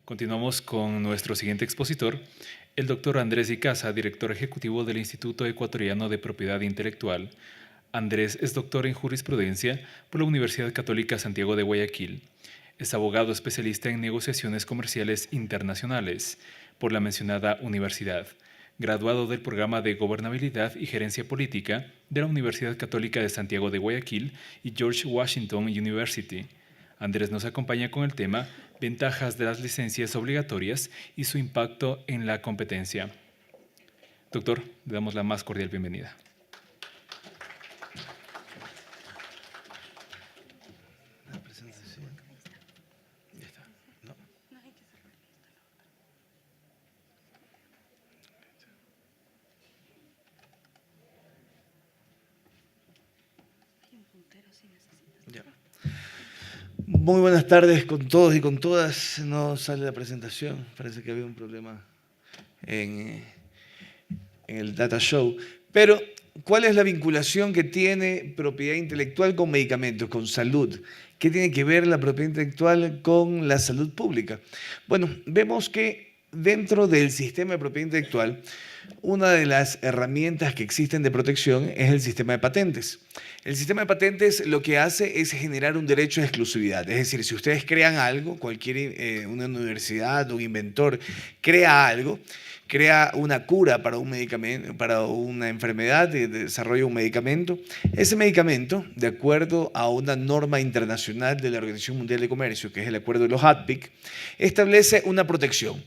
Continuamos con nuestro siguiente expositor, el doctor Andrés Icaza, director ejecutivo del Instituto Ecuatoriano de Propiedad Intelectual. Andrés es doctor en jurisprudencia por la Universidad Católica Santiago de Guayaquil. Es abogado especialista en negociaciones comerciales internacionales por la mencionada universidad, graduado del programa de Gobernabilidad y Gerencia Política de la Universidad Católica de Santiago de Guayaquil y George Washington University. Andrés nos acompaña con el tema Ventajas de las licencias obligatorias y su impacto en la competencia. Doctor, le damos la más cordial bienvenida. La presentación. Ya está. No. Ya. Muy buenas tardes con todos y con todas. No sale la presentación. Parece que había un problema en el data show. Pero, ¿cuál es la vinculación que tiene propiedad intelectual con medicamentos, con salud? ¿Qué tiene que ver la propiedad intelectual con la salud pública? Bueno, vemos que dentro del sistema de propiedad intelectual, una de las herramientas que existen de protección es el sistema de patentes. El sistema de patentes lo que hace es generar un derecho de exclusividad. Es decir, si ustedes crean algo, una universidad, un inventor crea algo, crea una cura para un medicamento, para una enfermedad, desarrolla un medicamento. Ese medicamento, de acuerdo a una norma internacional de la Organización Mundial de Comercio, que es el acuerdo de los ADPIC, establece una protección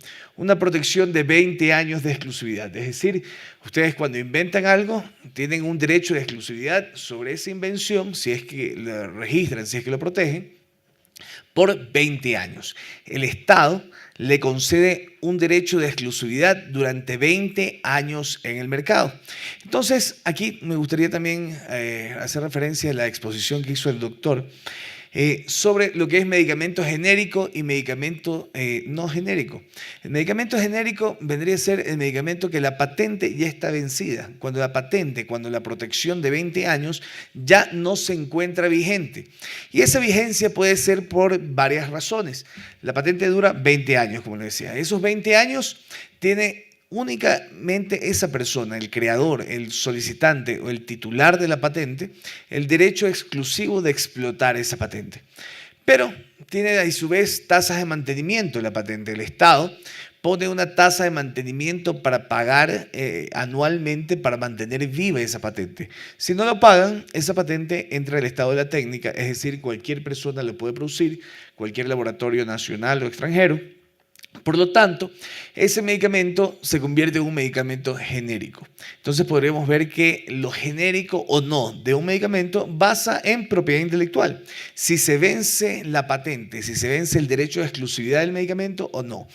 de 20 años de exclusividad. Es decir, ustedes cuando inventan algo, tienen un derecho de exclusividad sobre esa invención, si es que la registran, si es que lo protegen, por 20 años. El Estado le concede un derecho de exclusividad durante 20 años en el mercado. Entonces, aquí me gustaría también hacer referencia a la exposición que hizo el doctor sobre lo que es medicamento genérico y medicamento no genérico. El medicamento genérico vendría a ser el medicamento que la patente ya está vencida. Cuando la protección de 20 años ya no se encuentra vigente. Y esa vigencia puede ser por varias razones. La patente dura 20 años, como les decía. Esos 20 años tiene únicamente esa persona, el creador, el solicitante o el titular de la patente, el derecho exclusivo de explotar esa patente. Pero tiene a su vez tasas de mantenimiento de la patente. El Estado pone una tasa de mantenimiento para pagar anualmente para mantener viva esa patente. Si no lo pagan, esa patente entra al estado de la técnica, es decir, cualquier persona lo puede producir, cualquier laboratorio nacional o extranjero. Por lo tanto, ese medicamento se convierte en un medicamento genérico. Entonces podríamos ver que lo genérico o no de un medicamento basa en propiedad intelectual. Si se vence la patente, si se vence el derecho de exclusividad del medicamento o no.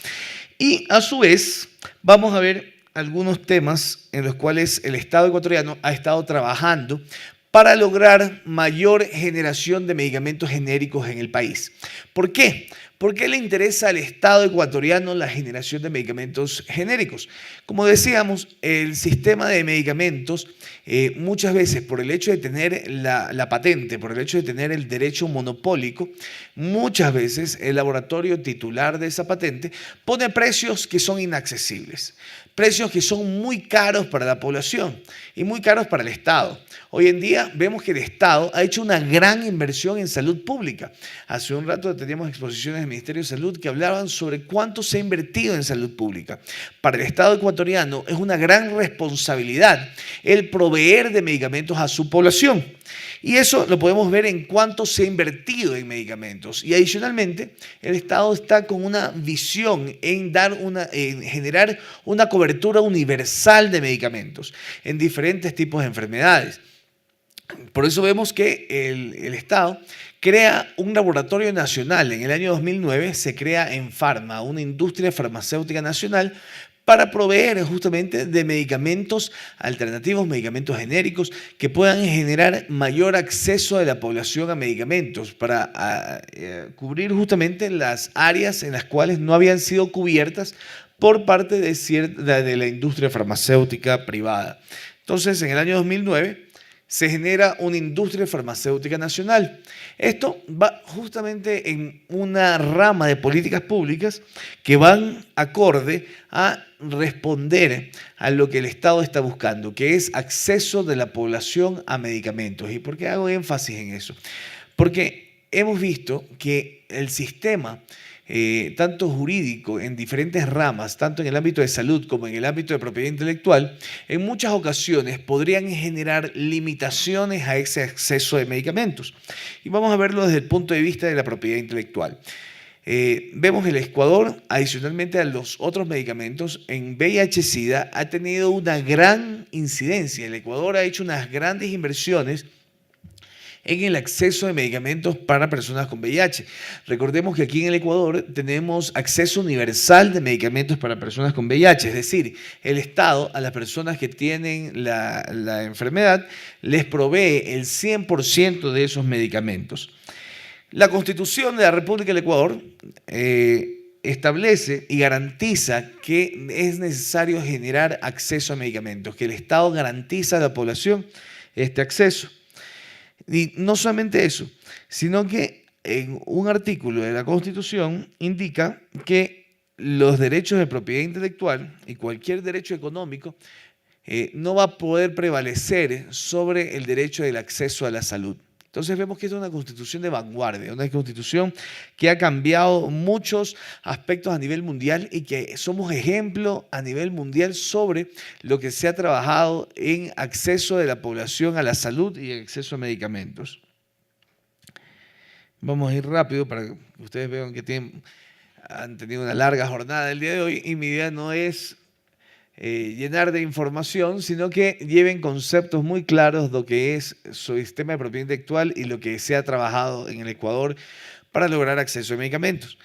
Y a su vez, vamos a ver algunos temas en los cuales el Estado ecuatoriano ha estado trabajando para lograr mayor generación de medicamentos genéricos en el país. ¿Por qué? ¿Por qué le interesa al Estado ecuatoriano la generación de medicamentos genéricos? Como decíamos, el sistema de medicamentos, muchas veces por el hecho de tener la patente, por el hecho de tener el derecho monopólico, muchas veces el laboratorio titular de esa patente pone precios que son inaccesibles, precios que son muy caros para la población y muy caros para el Estado. Hoy en día vemos que el Estado ha hecho una gran inversión en salud pública. Hace un rato teníamos exposiciones del Ministerio de Salud que hablaban sobre cuánto se ha invertido en salud pública. Para el Estado ecuatoriano es una gran responsabilidad el proveer de medicamentos a su población. Y eso lo podemos ver en cuánto se ha invertido en medicamentos. Y adicionalmente, el Estado está con una visión en generar una cobertura universal de medicamentos en diferentes tipos de enfermedades. Por eso vemos que el Estado crea un laboratorio nacional. En el año 2009 se crea Enfarma, una industria farmacéutica nacional, para proveer justamente de medicamentos alternativos, medicamentos genéricos, que puedan generar mayor acceso de la población a medicamentos, para cubrir justamente las áreas en las cuales no habían sido cubiertas por parte de la industria farmacéutica privada. Entonces, en el año 2009 se genera una industria farmacéutica nacional. Esto va justamente en una rama de políticas públicas que van acorde a responder a lo que el Estado está buscando, que es acceso de la población a medicamentos. ¿Y por qué hago énfasis en eso? Porque hemos visto que el sistema tanto jurídico en diferentes ramas, tanto en el ámbito de salud como en el ámbito de propiedad intelectual, en muchas ocasiones podrían generar limitaciones a ese acceso de medicamentos. Y vamos a verlo desde el punto de vista de la propiedad intelectual. Vemos el Ecuador, adicionalmente a los otros medicamentos, en VIH-Sida ha tenido una gran incidencia. El Ecuador ha hecho unas grandes inversiones en el acceso de medicamentos para personas con VIH. Recordemos que aquí en el Ecuador tenemos acceso universal de medicamentos para personas con VIH, es decir, el Estado a las personas que tienen la enfermedad les provee el 100% de esos medicamentos. La Constitución de la República del Ecuador establece y garantiza que es necesario generar acceso a medicamentos, que el Estado garantiza a la población este acceso. Y no solamente eso, sino que en un artículo de la Constitución indica que los derechos de propiedad intelectual y cualquier derecho económico no va a poder prevalecer sobre el derecho del acceso a la salud. Entonces vemos que es una constitución de vanguardia, una constitución que ha cambiado muchos aspectos a nivel mundial y que somos ejemplo a nivel mundial sobre lo que se ha trabajado en acceso de la población a la salud y acceso a medicamentos. Vamos a ir rápido para que ustedes vean que han tenido una larga jornada el día de hoy y mi idea no es llenar de información, sino que lleven conceptos muy claros de lo que es su sistema de propiedad intelectual y lo que se ha trabajado en el Ecuador para lograr acceso a medicamentos.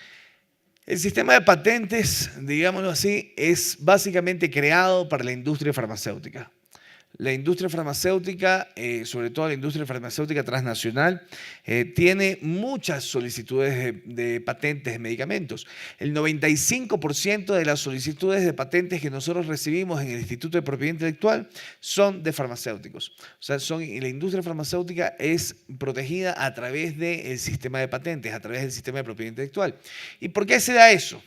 El sistema de patentes, digámoslo así, es básicamente creado para la industria farmacéutica. La industria farmacéutica, sobre todo la industria farmacéutica transnacional, tiene muchas solicitudes de patentes de medicamentos. El 95% de las solicitudes de patentes que nosotros recibimos en el Instituto de Propiedad Intelectual son de farmacéuticos. O sea, la industria farmacéutica es protegida a través del sistema de patentes, a través del sistema de propiedad intelectual. ¿Y por qué se da eso?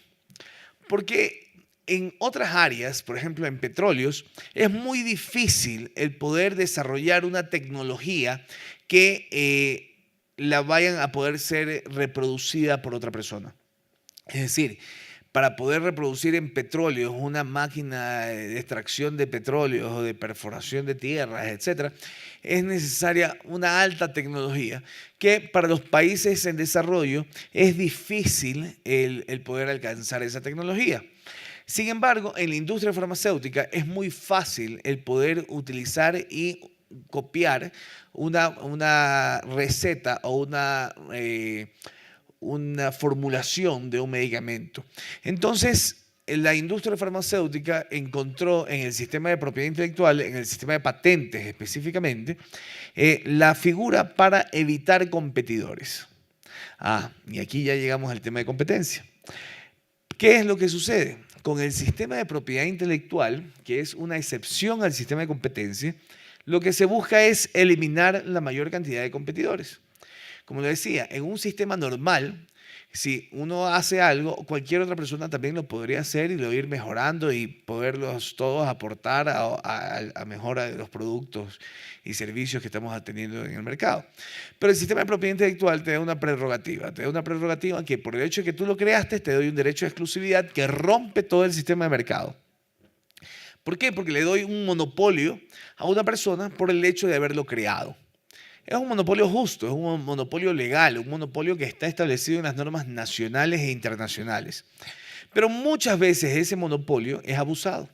Porque en otras áreas, por ejemplo en petróleos, es muy difícil el poder desarrollar una tecnología que la vayan a poder ser reproducida por otra persona. Es decir, para poder reproducir en petróleos una máquina de extracción de petróleo o de perforación de tierras, etc., es necesaria una alta tecnología que para los países en desarrollo es difícil el poder alcanzar esa tecnología. Sin embargo, en la industria farmacéutica es muy fácil el poder utilizar y copiar una receta o una formulación de un medicamento. Entonces, la industria farmacéutica encontró en el sistema de propiedad intelectual, en el sistema de patentes específicamente, la figura para evitar competidores. Y aquí ya llegamos al tema de competencia. ¿Qué es lo que sucede? Con el sistema de propiedad intelectual, que es una excepción al sistema de competencia, lo que se busca es eliminar la mayor cantidad de competidores. Como lo decía, en un sistema normal, si uno hace algo, cualquier otra persona también lo podría hacer y lo ir mejorando y poderlos todos aportar a mejora de los productos y servicios que estamos teniendo en el mercado. Pero el sistema de propiedad intelectual te da una prerrogativa que por el hecho de que tú lo creaste te doy un derecho de exclusividad que rompe todo el sistema de mercado. ¿Por qué? Porque le doy un monopolio a una persona por el hecho de haberlo creado. Es un monopolio justo, es un monopolio legal, un monopolio que está establecido en las normas nacionales e internacionales. Pero muchas veces ese monopolio es abusado.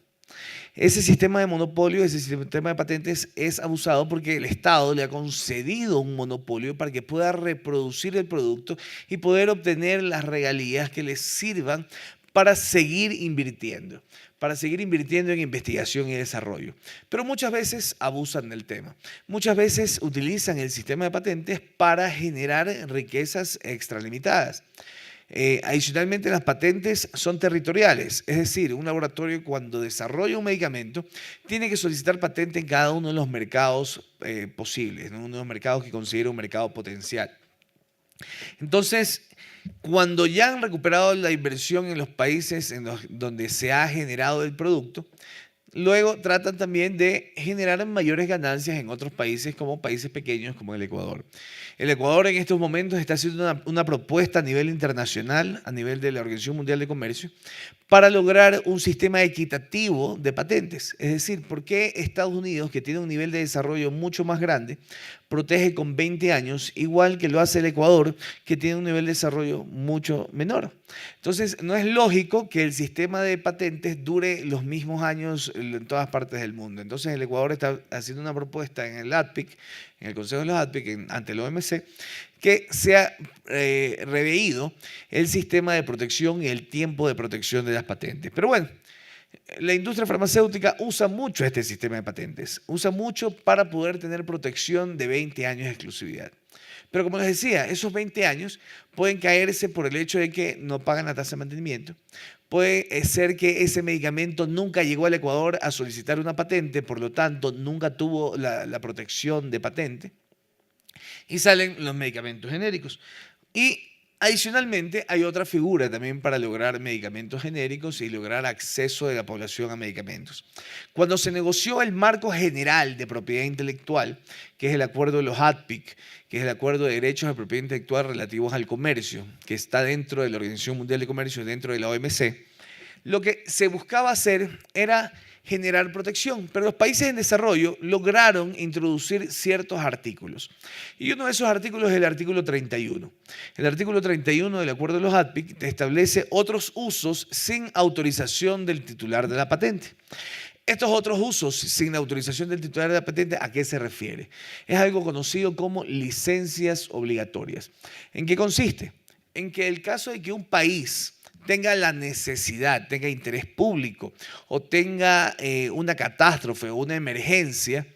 Ese sistema de monopolio, ese sistema de patentes es abusado porque el Estado le ha concedido un monopolio para que pueda reproducir el producto y poder obtener las regalías que les sirvan para seguir invirtiendo en investigación y desarrollo. Pero muchas veces abusan del tema. Muchas veces utilizan el sistema de patentes para generar riquezas extralimitadas. Adicionalmente, las patentes son territoriales, es decir, un laboratorio cuando desarrolla un medicamento tiene que solicitar patente en cada uno de los mercados posibles, ¿no? Uno de los mercados que considera un mercado potencial. Entonces, cuando ya han recuperado la inversión en los países donde se ha generado el producto, luego tratan también de generar mayores ganancias en otros países como países pequeños como el Ecuador. El Ecuador en estos momentos está haciendo una propuesta a nivel internacional, a nivel de la Organización Mundial de Comercio, para lograr un sistema equitativo de patentes. Es decir, ¿por qué Estados Unidos, que tiene un nivel de desarrollo mucho más grande, protege con 20 años, igual que lo hace el Ecuador, que tiene un nivel de desarrollo mucho menor? Entonces, no es lógico que el sistema de patentes dure los mismos años en todas partes del mundo. Entonces, el Ecuador está haciendo una propuesta en el ADPIC, en el Consejo de los ADPIC, ante el OMC, que sea reveído el sistema de protección y el tiempo de protección de las patentes. Pero bueno, la industria farmacéutica usa mucho este sistema de patentes, usa mucho para poder tener protección de 20 años de exclusividad. Pero como les decía, esos 20 años pueden caerse por el hecho de que no pagan la tasa de mantenimiento. Puede ser que ese medicamento nunca llegó al Ecuador a solicitar una patente, por lo tanto nunca tuvo la protección de patente. Y salen los medicamentos genéricos. Y adicionalmente hay otra figura también para lograr medicamentos genéricos y lograr acceso de la población a medicamentos. Cuando se negoció el marco general de propiedad intelectual, que es el acuerdo de los ADPIC, que es el acuerdo de derechos de propiedad intelectual relativos al comercio, que está dentro de la Organización Mundial de Comercio, dentro de la OMC, lo que se buscaba hacer era generar protección, pero los países en desarrollo lograron introducir ciertos artículos. Y uno de esos artículos es el artículo 31. El artículo 31 del Acuerdo de los ADPIC establece otros usos sin autorización del titular de la patente. Estos otros usos sin autorización del titular de la patente, ¿a qué se refiere? Es algo conocido como licencias obligatorias. ¿En qué consiste? En que el caso de que un país tenga la necesidad, tenga interés público o tenga una catástrofe o una emergencia,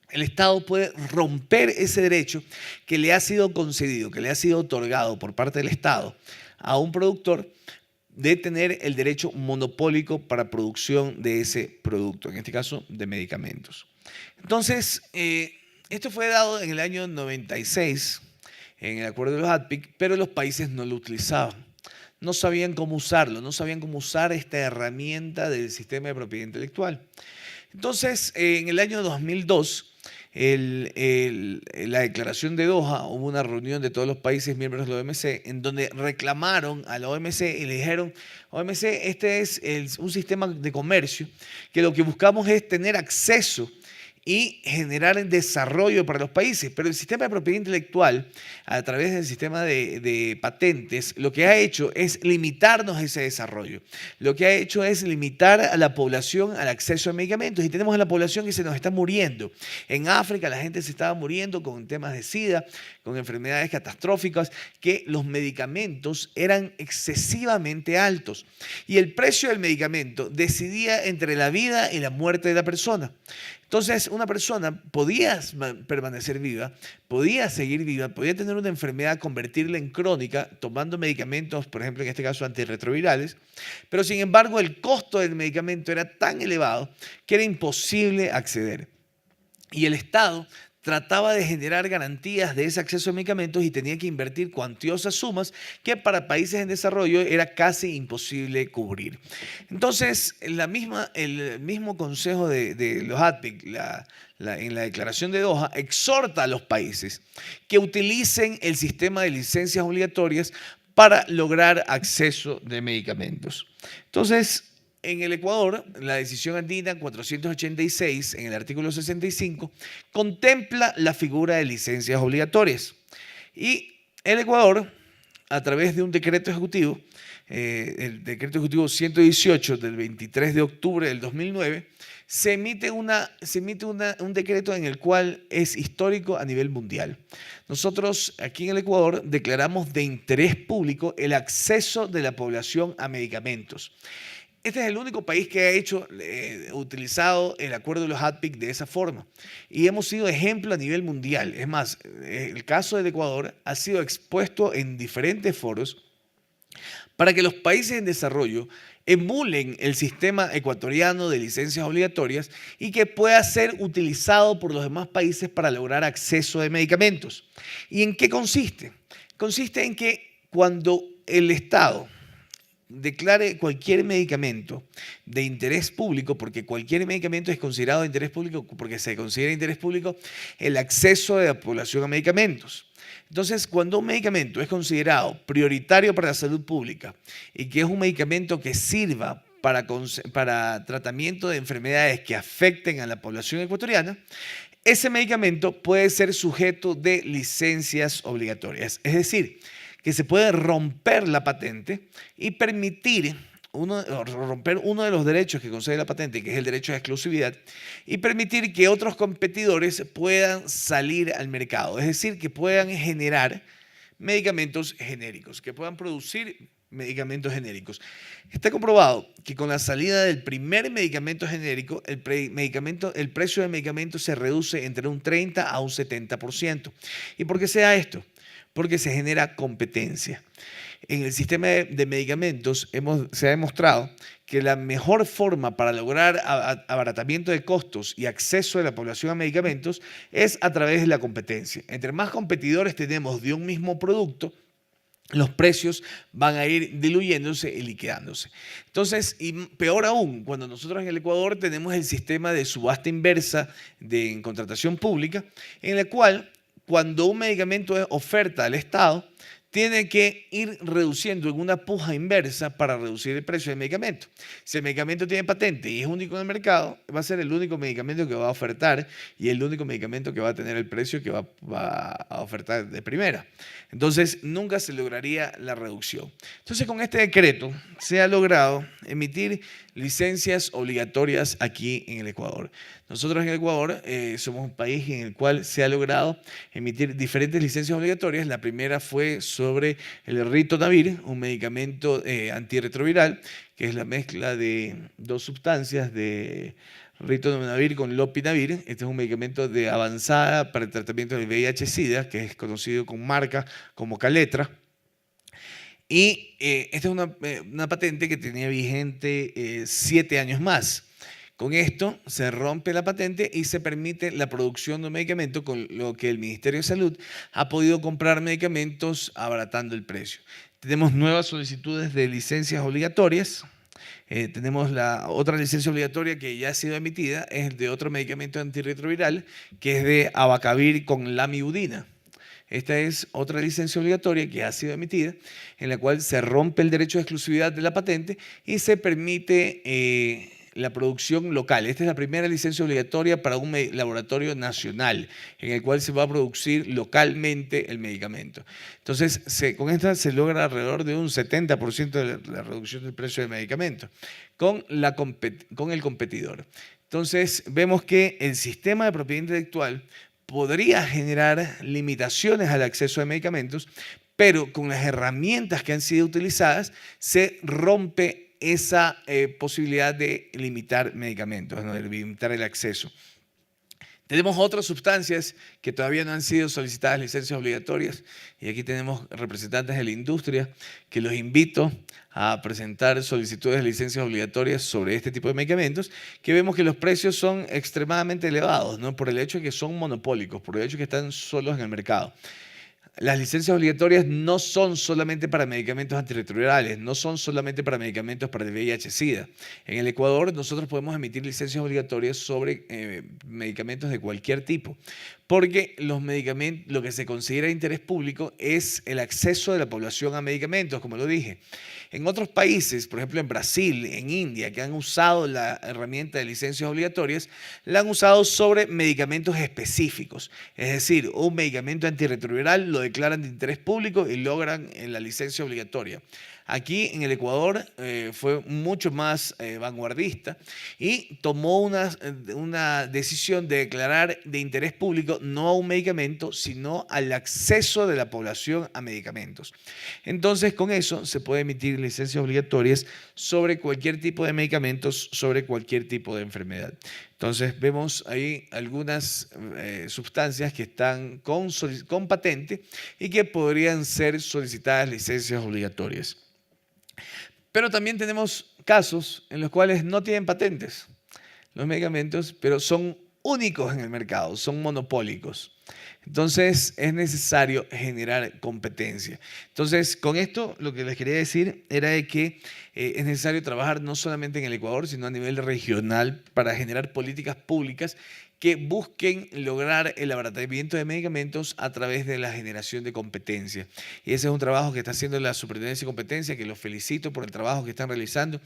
el Estado puede romper ese derecho que le ha sido concedido, que le ha sido otorgado por parte del Estado a un productor de tener el derecho monopólico para producción de ese producto, en este caso de medicamentos. Entonces, esto fue dado en el año 96 en el acuerdo de los ADPIC, pero los países no lo utilizaban. No sabían cómo usarlo, no sabían cómo usar esta herramienta del sistema de propiedad intelectual. Entonces, en el año 2002, la declaración de Doha, hubo una reunión de todos los países miembros de la OMC en donde reclamaron a la OMC y le dijeron: OMC, este es un sistema de comercio que lo que buscamos es tener acceso y generar el desarrollo para los países. Pero el sistema de propiedad intelectual, a través del sistema de patentes, lo que ha hecho es limitarnos ese desarrollo. Lo que ha hecho es limitar a la población al acceso a medicamentos. Y tenemos a la población que se nos está muriendo. En África la gente se estaba muriendo con temas de SIDA, con enfermedades catastróficas, que los medicamentos eran excesivamente altos. Y el precio del medicamento decidía entre la vida y la muerte de la persona. Entonces, una persona podía permanecer viva, podía seguir viva, podía tener una enfermedad, convertirla en crónica, tomando medicamentos, por ejemplo, en este caso antirretrovirales, pero sin embargo el costo del medicamento era tan elevado que era imposible acceder. Y el Estado trataba de generar garantías de ese acceso a medicamentos y tenía que invertir cuantiosas sumas que para países en desarrollo era casi imposible cubrir. Entonces, el mismo Consejo de los ADPIC, en la declaración de Doha, exhorta a los países que utilicen el sistema de licencias obligatorias para lograr acceso de medicamentos. Entonces, en el Ecuador, la decisión andina 486, en el artículo 65, contempla la figura de licencias obligatorias. Y el Ecuador, a través de un decreto ejecutivo, el decreto ejecutivo 118 del 23 de octubre del 2009, se emite un decreto en el cual es histórico a nivel mundial. Nosotros aquí en el Ecuador declaramos de interés público el acceso de la población a medicamentos. Este es el único país que ha utilizado el acuerdo de los ADPIC de esa forma. Y hemos sido ejemplo a nivel mundial. Es más, el caso del Ecuador ha sido expuesto en diferentes foros para que los países en desarrollo emulen el sistema ecuatoriano de licencias obligatorias y que pueda ser utilizado por los demás países para lograr acceso de medicamentos. ¿Y en qué consiste? Consiste en que cuando el Estado declare cualquier medicamento de interés público, porque cualquier medicamento es considerado de interés público, porque se considera de interés público el acceso de la población a medicamentos. Entonces, cuando un medicamento es considerado prioritario para la salud pública y que es un medicamento que sirva para tratamiento de enfermedades que afecten a la población ecuatoriana, ese medicamento puede ser sujeto de licencias obligatorias. Es decir, que se puede romper la patente y permitir romper uno de los derechos que concede la patente, que es el derecho de exclusividad, y permitir que otros competidores puedan salir al mercado. Es decir, que puedan generar medicamentos genéricos, que puedan producir medicamentos genéricos. Está comprobado que con la salida del primer medicamento genérico, el precio del medicamento se reduce entre un 30 a un 70%. ¿Y por qué se da esto? Porque se genera competencia. En el sistema de medicamentos se ha demostrado que la mejor forma para lograr abaratamiento de costos y acceso de la población a medicamentos es a través de la competencia. Entre más competidores tenemos de un mismo producto, los precios van a ir diluyéndose y liquidándose. Entonces, y peor aún, cuando nosotros en el Ecuador tenemos el sistema de subasta inversa en contratación pública, en el cual cuando un medicamento es oferta al Estado, tiene que ir reduciendo en una puja inversa para reducir el precio del medicamento. Si el medicamento tiene patente y es único en el mercado, va a ser el único medicamento que va a ofertar y el único medicamento que va a tener el precio que va a ofertar de primera. Entonces, nunca se lograría la reducción. Entonces, con este decreto se ha logrado emitir licencias obligatorias aquí en el Ecuador. Nosotros en el Ecuador somos un país en el cual se ha logrado emitir diferentes licencias obligatorias. La primera fue sobre el ritonavir, un medicamento antirretroviral, que es la mezcla de dos sustancias de ritonavir con lopinavir. Este es un medicamento de avanzada para el tratamiento del VIH-Sida, que es conocido con marca como Caletra. Y esta es una patente que tenía vigente 7 años más. Con esto se rompe la patente y se permite la producción de un medicamento, con lo que el Ministerio de Salud ha podido comprar medicamentos abaratando el precio. Tenemos nuevas solicitudes de licencias obligatorias. Tenemos la otra licencia obligatoria que ya ha sido emitida, es de otro medicamento antirretroviral, que es de abacavir con lamivudina. Esta es otra licencia obligatoria que ha sido emitida, en la cual se rompe el derecho de exclusividad de la patente y se permite la producción local. Esta es la primera licencia obligatoria para un laboratorio nacional, en el cual se va a producir localmente el medicamento. Entonces, con esta se logra alrededor de un 70% de la reducción del precio del medicamento con el competidor. Entonces, vemos que el sistema de propiedad intelectual podría generar limitaciones al acceso a medicamentos, pero con las herramientas que han sido utilizadas se rompe esa posibilidad de limitar medicamentos, ¿no? De limitar el acceso. Tenemos otras sustancias que todavía no han sido solicitadas licencias obligatorias y aquí tenemos representantes de la industria que los invito a presentar solicitudes de licencias obligatorias sobre este tipo de medicamentos, que vemos que los precios son extremadamente elevados, ¿no? Por el hecho de que son monopólicos, por el hecho de que están solos en el mercado. Las licencias obligatorias no son solamente para medicamentos antirretrovirales, no son solamente para medicamentos para el VIH-Sida. En el Ecuador nosotros podemos emitir licencias obligatorias sobre medicamentos de cualquier tipo, porque lo que se considera de interés público es el acceso de la población a medicamentos, como lo dije. En otros países, por ejemplo en Brasil, en India, que han usado la herramienta de licencias obligatorias, la han usado sobre medicamentos específicos. Es decir, un medicamento antirretroviral lo declaran de interés público y logran la licencia obligatoria. Aquí en el Ecuador fue mucho más vanguardista y tomó una decisión de declarar de interés público no a un medicamento, sino al acceso de la población a medicamentos. Entonces, con eso se puede emitir licencias obligatorias sobre cualquier tipo de medicamentos, sobre cualquier tipo de enfermedad. Entonces, vemos ahí algunas sustancias que están con patente y que podrían ser solicitadas licencias obligatorias. Pero también tenemos casos en los cuales no tienen patentes los medicamentos, pero son únicos en el mercado, son monopólicos. Entonces es necesario generar competencia. Entonces con esto lo que les quería decir era de que es necesario trabajar no solamente en el Ecuador, sino a nivel regional para generar políticas públicas que busquen lograr el abaratamiento de medicamentos a través de la generación de competencia. Y ese es un trabajo que está haciendo la Superintendencia de Competencia, que los felicito por el trabajo que están realizando.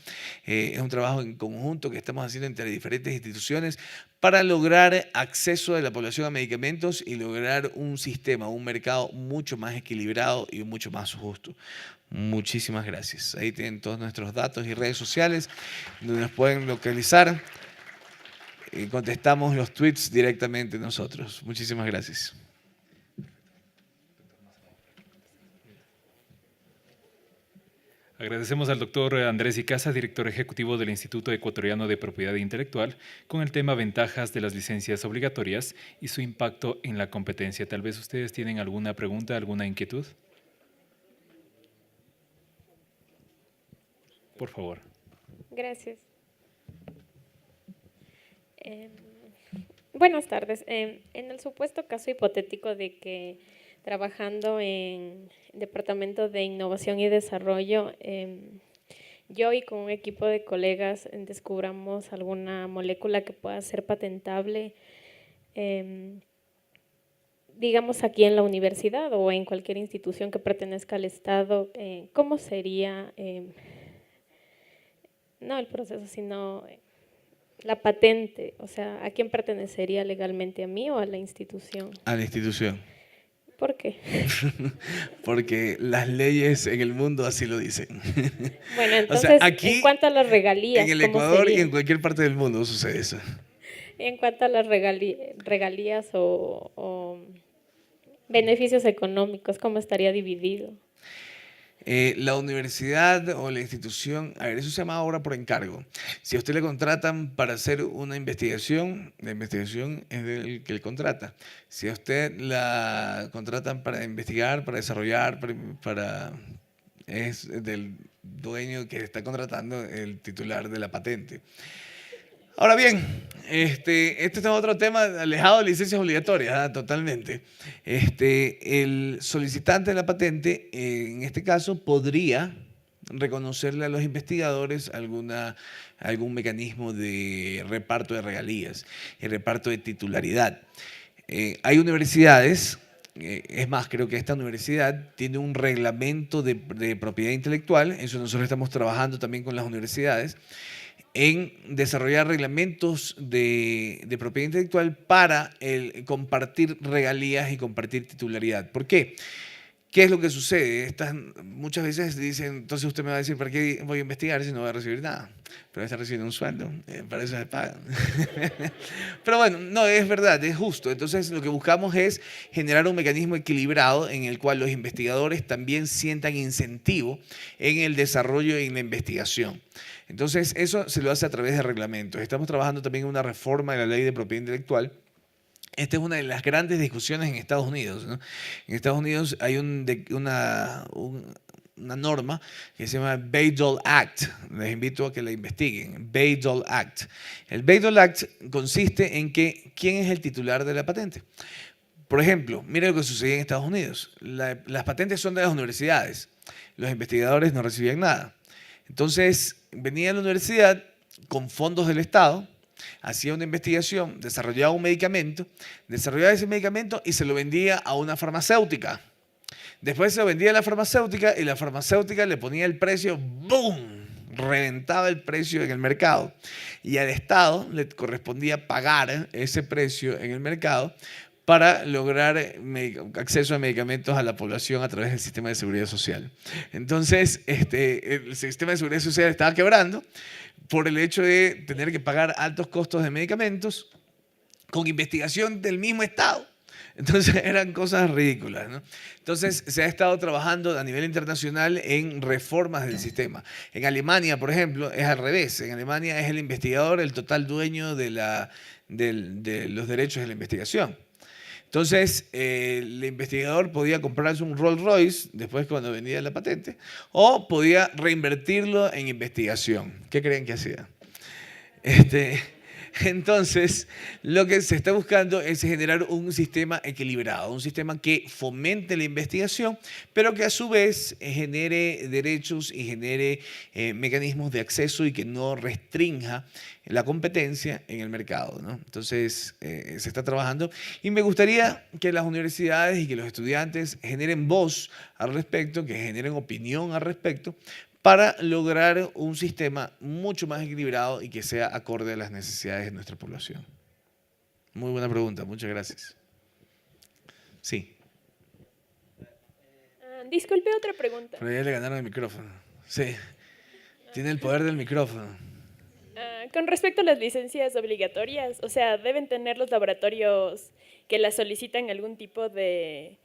Es un trabajo en conjunto que estamos haciendo entre diferentes instituciones para lograr acceso de la población a medicamentos y lograr un sistema, un mercado mucho más equilibrado y mucho más justo. Muchísimas gracias. Ahí tienen todos nuestros datos y redes sociales donde nos pueden localizar. Y contestamos los tweets directamente nosotros. Muchísimas gracias. Agradecemos al doctor Andrés Icaza, director ejecutivo del Instituto Ecuatoriano de Propiedad Intelectual, con el tema Ventajas de las licencias obligatorias y su impacto en la competencia. Tal vez ustedes tienen alguna pregunta, alguna inquietud. Por favor. Gracias. Buenas tardes. En el supuesto caso hipotético de que trabajando en Departamento de Innovación y Desarrollo, yo y con un equipo de colegas descubramos alguna molécula que pueda ser patentable, digamos aquí en la universidad o en cualquier institución que pertenezca al Estado, ¿cómo sería, no el proceso, sino la patente? O sea, ¿a quién pertenecería legalmente? ¿A mí o a la institución? A la institución. ¿Por qué? Porque las leyes en el mundo así lo dicen. Bueno, entonces, o sea, aquí, en cuanto a las regalías, en el ¿cómo Ecuador sería? y en cualquier parte del mundo sucede eso. En cuanto a las regalías o beneficios económicos, ¿cómo estaría dividido? La universidad o la institución, a ver, eso se llama obra por encargo. Si a usted le contratan para hacer una investigación, la investigación es del que le contrata. Si a usted la contratan para investigar, para desarrollar, es del dueño que está contratando, el titular de la patente. Ahora bien, este es otro tema alejado de licencias obligatorias, totalmente. El solicitante de la patente, en este caso, podría reconocerle a los investigadores algún mecanismo de reparto de regalías y reparto de titularidad. Hay universidades, es más, creo que esta universidad tiene un reglamento de propiedad intelectual, eso nosotros estamos trabajando también con las universidades, en desarrollar reglamentos de propiedad intelectual para compartir regalías y compartir titularidad. ¿Por qué? ¿Qué es lo que sucede? Muchas veces dicen, entonces usted me va a decir, ¿para qué voy a investigar si no voy a recibir nada? Pero está recibiendo un sueldo, para eso se pagan. Pero bueno, no, es verdad, es justo. Entonces lo que buscamos es generar un mecanismo equilibrado en el cual los investigadores también sientan incentivo en el desarrollo y en la investigación. Entonces eso se lo hace a través de reglamentos. Estamos trabajando también en una reforma de la ley de propiedad intelectual. Esta es una de las grandes discusiones en Estados Unidos, ¿no? En Estados Unidos hay una norma que se llama Bayh-Dole Act. Les invito a que la investiguen. Bayh-Dole Act. El Bayh-Dole Act consiste en que ¿quién es el titular de la patente? Por ejemplo, mire lo que sucedía en Estados Unidos. Las patentes son de las universidades. Los investigadores no recibían nada. Entonces, venía a la universidad con fondos del Estado, hacía una investigación, desarrollaba un medicamento, desarrollaba ese medicamento y se lo vendía a una farmacéutica. Después se lo vendía a la farmacéutica y la farmacéutica le ponía el precio, ¡boom!, reventaba el precio en el mercado. Y al Estado le correspondía pagar ese precio en el mercado para lograr acceso a medicamentos a la población a través del sistema de seguridad social. Entonces, el sistema de seguridad social estaba quebrando por el hecho de tener que pagar altos costos de medicamentos con investigación del mismo Estado. Entonces eran cosas ridículas, ¿no? Entonces se ha estado trabajando a nivel internacional en reformas del sistema. En Alemania, por ejemplo, es al revés. En Alemania es el investigador el total dueño de los derechos de la investigación. Entonces, el investigador podía comprarse un Rolls Royce después cuando venía la patente, o podía reinvertirlo en investigación. ¿Qué creen que hacía? Entonces, lo que se está buscando es generar un sistema equilibrado, un sistema que fomente la investigación, pero que a su vez genere derechos y genere mecanismos de acceso y que no restrinja la competencia en el mercado, ¿no? Entonces, se está trabajando y me gustaría que las universidades y que los estudiantes generen voz al respecto, que generen opinión al respecto, para lograr un sistema mucho más equilibrado y que sea acorde a las necesidades de nuestra población. Muy buena pregunta, muchas gracias. Sí. Disculpe, otra pregunta. Pero ya le ganaron el micrófono. Sí, tiene el poder del micrófono. Con respecto a las licencias obligatorias, o sea, ¿deben tener los laboratorios que las solicitan algún tipo de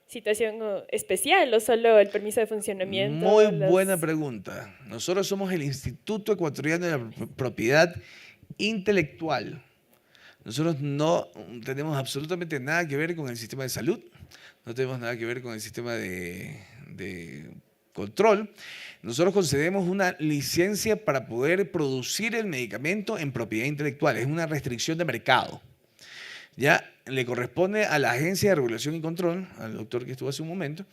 situación especial o solo el permiso de funcionamiento? Muy buena pregunta. Nosotros somos el Instituto Ecuatoriano de la Propiedad Intelectual. Nosotros no tenemos absolutamente nada que ver con el sistema de salud, no tenemos nada que ver con el sistema de control. Nosotros concedemos una licencia para poder producir el medicamento en propiedad intelectual. Es una restricción de mercado. Ya le corresponde a la Agencia de Regulación y Control, al doctor que estuvo hace un momento,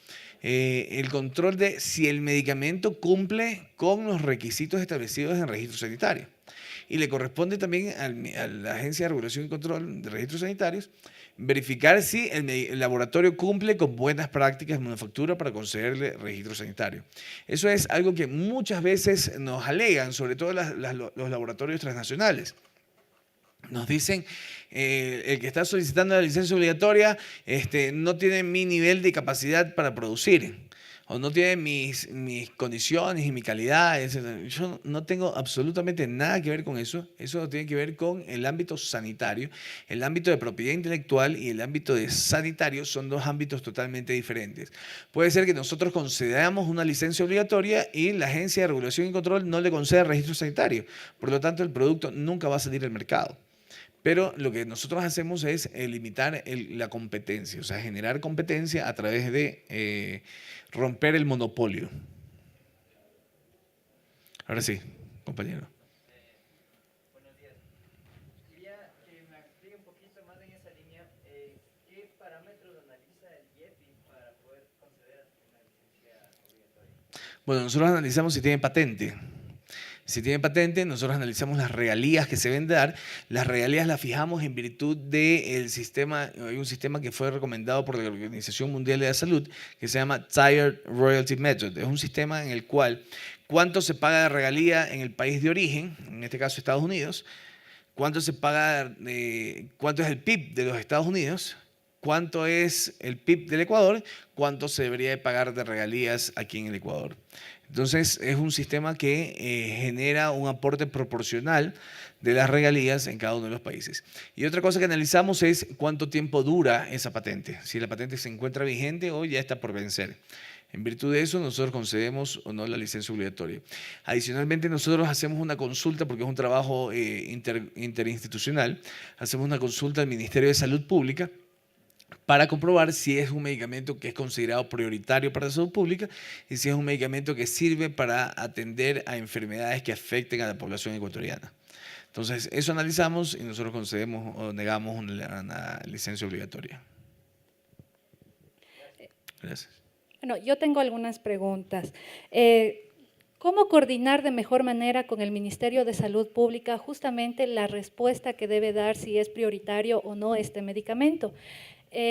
el control de si el medicamento cumple con los requisitos establecidos en el registro sanitario. Y le corresponde también a la Agencia de Regulación y Control de Registros Sanitarios verificar si el laboratorio cumple con buenas prácticas de manufactura para concederle registro sanitario. Eso es algo que muchas veces nos alegan, sobre todo los laboratorios transnacionales. Nos dicen, el que está solicitando la licencia obligatoria no tiene mi nivel de capacidad para producir, o no tiene mis condiciones y mi calidad, etc. Yo no tengo absolutamente nada que ver con eso. Eso tiene que ver con el ámbito sanitario. El ámbito de propiedad intelectual y el ámbito de sanitario son dos ámbitos totalmente diferentes. Puede ser que nosotros concedamos una licencia obligatoria y la Agencia de Regulación y Control no le conceda registro sanitario. Por lo tanto, el producto nunca va a salir al mercado. Pero lo que nosotros hacemos es limitar la competencia, o sea, generar competencia a través de romper el monopolio. Ahora sí, compañero. Buenos días. Quería que me explique un poquito más en esa línea, ¿qué parámetros analiza el IEPI para poder conceder una licencia obligatoria? Bueno, nosotros analizamos si tiene patente. Si tiene patente, nosotros analizamos las regalías que se deben dar. Las regalías las fijamos en virtud del sistema. Hay un sistema que fue recomendado por la Organización Mundial de la Salud que se llama Tiered Royalty Method. Es un sistema en el cual cuánto se paga de regalía en el país de origen, en este caso Estados Unidos, cuánto se paga, cuánto es el PIB de los Estados Unidos, cuánto es el PIB del Ecuador, cuánto se debería de pagar de regalías aquí en el Ecuador. Entonces, es un sistema que genera un aporte proporcional de las regalías en cada uno de los países. Y otra cosa que analizamos es cuánto tiempo dura esa patente, si la patente se encuentra vigente o ya está por vencer. En virtud de eso, nosotros concedemos o no la licencia obligatoria. Adicionalmente, nosotros hacemos una consulta, porque es un trabajo interinstitucional, hacemos una consulta al Ministerio de Salud Pública para comprobar si es un medicamento que es considerado prioritario para la salud pública y si es un medicamento que sirve para atender a enfermedades que afecten a la población ecuatoriana. Entonces, eso analizamos y nosotros concedemos o negamos una licencia obligatoria. Gracias. Bueno, yo tengo algunas preguntas. ¿Cómo coordinar de mejor manera con el Ministerio de Salud Pública justamente la respuesta que debe dar si es prioritario o no este medicamento?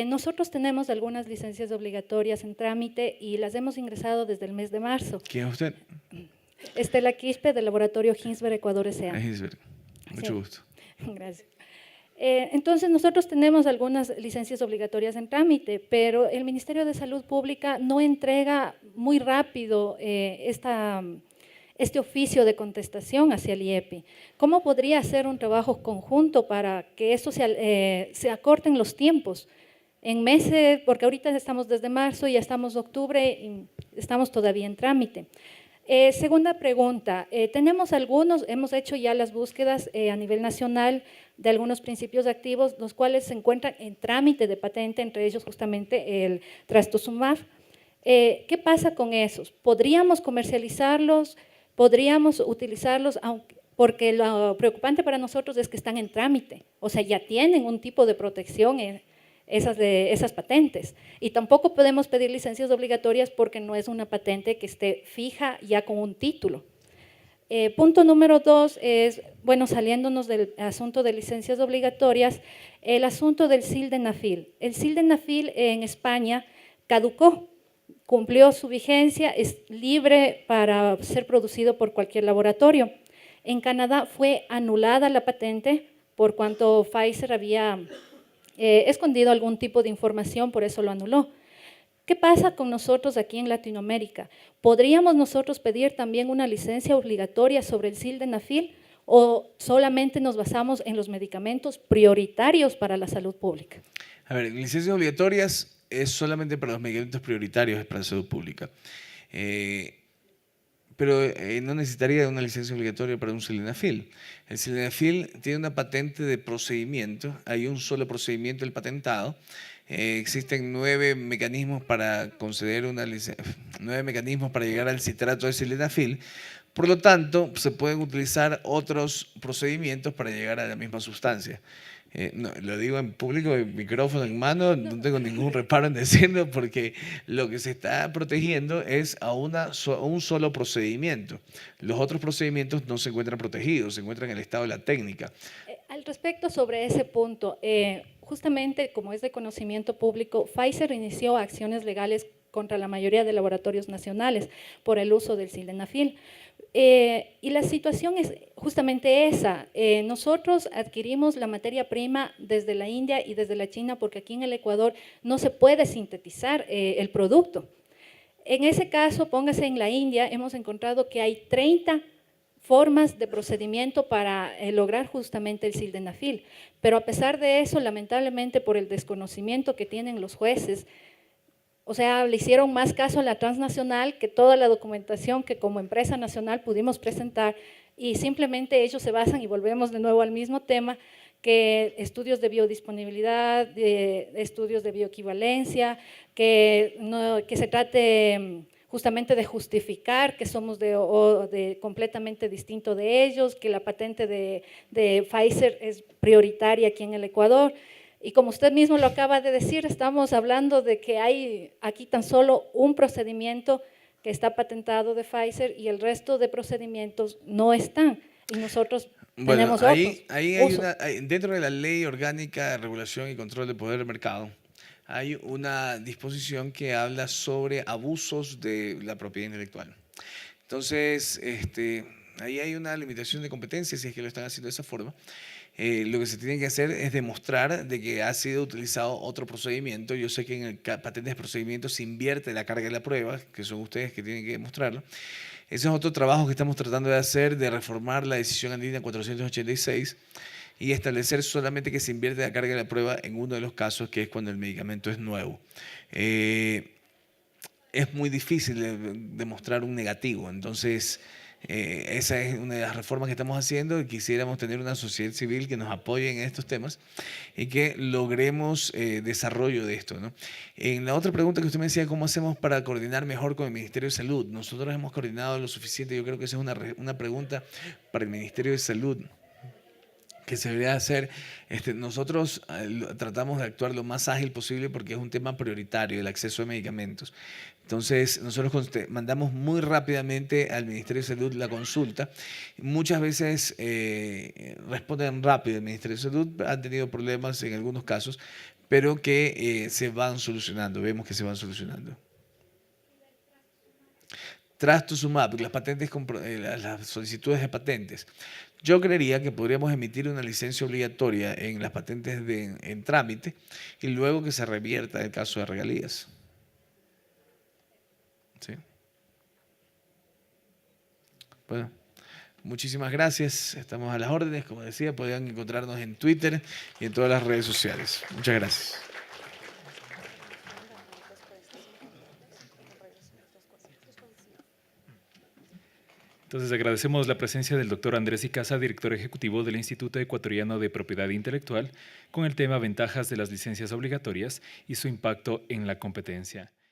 Nosotros tenemos algunas licencias obligatorias en trámite y las hemos ingresado desde el mes de marzo. ¿Quién es usted? Estela Quispe, del laboratorio Hinsberg Ecuador S.A. Hinsberg. Mucho Sí. gusto. Gracias. Entonces, nosotros tenemos algunas licencias obligatorias en trámite, pero el Ministerio de Salud Pública no entrega muy rápido este oficio de contestación hacia el IEPI. ¿Cómo podría hacer un trabajo conjunto para que esto se acorten los tiempos? En meses, porque ahorita estamos desde marzo y ya estamos octubre y estamos todavía en trámite. Segunda pregunta, hemos hecho ya las búsquedas a nivel nacional de algunos principios activos, los cuales se encuentran en trámite de patente, entre ellos justamente el trastuzumab. ¿Qué pasa con esos? ¿Podríamos comercializarlos? ¿Podríamos utilizarlos? Porque lo preocupante para nosotros es que están en trámite, o sea, ya tienen un tipo de protección esas patentes. Y tampoco podemos pedir licencias obligatorias porque no es una patente que esté fija ya con un título. Punto número 2 es, bueno, saliéndonos del asunto de licencias obligatorias, el asunto del sildenafil. El sildenafil en España caducó, cumplió su vigencia, es libre para ser producido por cualquier laboratorio. En Canadá fue anulada la patente por cuanto Pfizer había escondido algún tipo de información, por eso lo anuló. ¿Qué pasa con nosotros aquí en Latinoamérica? ¿Podríamos nosotros pedir también una licencia obligatoria sobre el sildenafil o solamente nos basamos en los medicamentos prioritarios para la salud pública? A ver, licencias obligatorias es solamente para los medicamentos prioritarios, es para la salud pública. Pero no necesitaría una licencia obligatoria para un sildenafil. El sildenafil tiene una patente de procedimiento, hay un solo procedimiento del patentado. Existen 9 mecanismos para conceder una licencia, 9 mecanismos para llegar al citrato de sildenafil. Por lo tanto, se pueden utilizar otros procedimientos para llegar a la misma sustancia. No, lo digo en público, en micrófono en mano, no tengo ningún reparo en decirlo porque lo que se está protegiendo es a un solo procedimiento. Los otros procedimientos no se encuentran protegidos, se encuentran en el estado de la técnica. Al respecto sobre ese punto, justamente como es de conocimiento público, Pfizer inició acciones legales contra la mayoría de laboratorios nacionales por el uso del sildenafil. Y la situación es justamente esa. Nosotros adquirimos la materia prima desde la India y desde la China porque aquí en el Ecuador no se puede sintetizar el producto. En ese caso, póngase en la India, hemos encontrado que hay 30 formas de procedimiento para lograr justamente el sildenafil. Pero a pesar de eso, lamentablemente por el desconocimiento que tienen los jueces, o sea, le hicieron más caso a la transnacional que toda la documentación que como empresa nacional pudimos presentar y simplemente ellos se basan, y volvemos de nuevo al mismo tema, que estudios de biodisponibilidad, estudios de bioequivalencia, que se trate justamente de justificar que somos completamente distinto de ellos, que la patente de Pfizer es prioritaria aquí en el Ecuador. Y como usted mismo lo acaba de decir, estamos hablando de que hay aquí tan solo un procedimiento que está patentado de Pfizer y el resto de procedimientos no están. Y nosotros tenemos otros. Dentro de la Ley Orgánica de Regulación y Control del Poder del Mercado, hay una disposición que habla sobre abusos de la propiedad intelectual. Entonces, ahí hay una limitación de competencia si es que lo están haciendo de esa forma. Lo que se tiene que hacer es demostrar de que ha sido utilizado otro procedimiento. Yo sé que en el patente de procedimiento se invierte la carga de la prueba, que son ustedes que tienen que demostrarlo. Ese es otro trabajo que estamos tratando de hacer, de reformar la decisión andina 486 y establecer solamente que se invierte la carga de la prueba en uno de los casos, que es cuando el medicamento es nuevo. Es muy difícil demostrar un negativo, entonces esa es una de las reformas que estamos haciendo y quisiéramos tener una sociedad civil que nos apoye en estos temas y que logremos desarrollo de esto, ¿no? En la otra pregunta que usted me decía, ¿cómo hacemos para coordinar mejor con el Ministerio de Salud? Nosotros hemos coordinado lo suficiente, yo creo que esa es una pregunta para el Ministerio de Salud que se debería hacer. Nosotros tratamos de actuar lo más ágil posible porque es un tema prioritario, el acceso a medicamentos. Entonces, nosotros mandamos muy rápidamente al Ministerio de Salud la consulta. Muchas veces responden rápido. El Ministerio de Salud ha tenido problemas en algunos casos, pero que se van solucionando, vemos que se van solucionando. Trastuzumab, las solicitudes de patentes. Yo creería que podríamos emitir una licencia obligatoria en las patentes en trámite y luego que se revierta el caso de regalías. ¿Sí? Bueno, muchísimas gracias. Estamos a las órdenes. Como decía, podrían encontrarnos en Twitter y en todas las redes sociales. Muchas gracias. Entonces agradecemos la presencia del doctor Andrés Icaza, director ejecutivo del Instituto Ecuatoriano de Propiedad Intelectual, con el tema Ventajas de las licencias obligatorias y su impacto en la competencia.